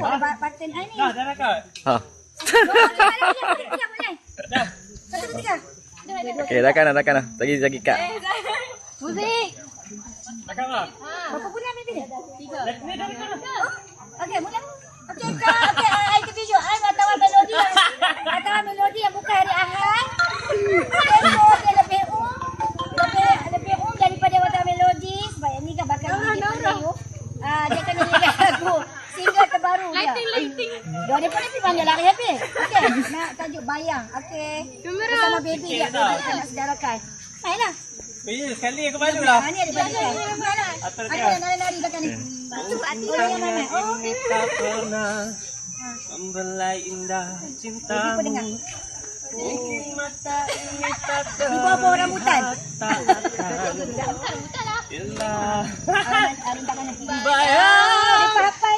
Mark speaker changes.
Speaker 1: Paten ni.
Speaker 2: Dah rekod.
Speaker 3: Ha.
Speaker 1: Dah. Satu, dua, tiga.
Speaker 3: Okey, dah kan dah. Lagi kat.
Speaker 1: Muzik.
Speaker 2: Rekod lah.
Speaker 1: Berapa bulan ni dia? 3.
Speaker 2: Ni dah rekod.
Speaker 1: Okey, mula. Okey, itu visual. Atau melodi. Atau melodi yang bukan hari Ahad. Tempo dia lebih lebih daripada Water Melody. Sebab yang ni kan bakal dia Melayu. Dia kena nyanyi lagu single terbaru dia. Lighting. Dia pun pergi panggil lari habis. Okey, nak tajuk Bayang. Okey. Bersama baby dia. Baby nak sedarakan. Mainlah.
Speaker 2: Sekali aku malu lah.
Speaker 1: Ni ada balik. Ada nari-nari belakang ni. Oh, yang mana? Oh,
Speaker 2: tak pernah membelai indah cintamu. Mungkin mata ini tak
Speaker 1: di bawah rambutan.
Speaker 2: Yelah
Speaker 1: Rintangan ni.
Speaker 2: bayang.
Speaker 1: Papa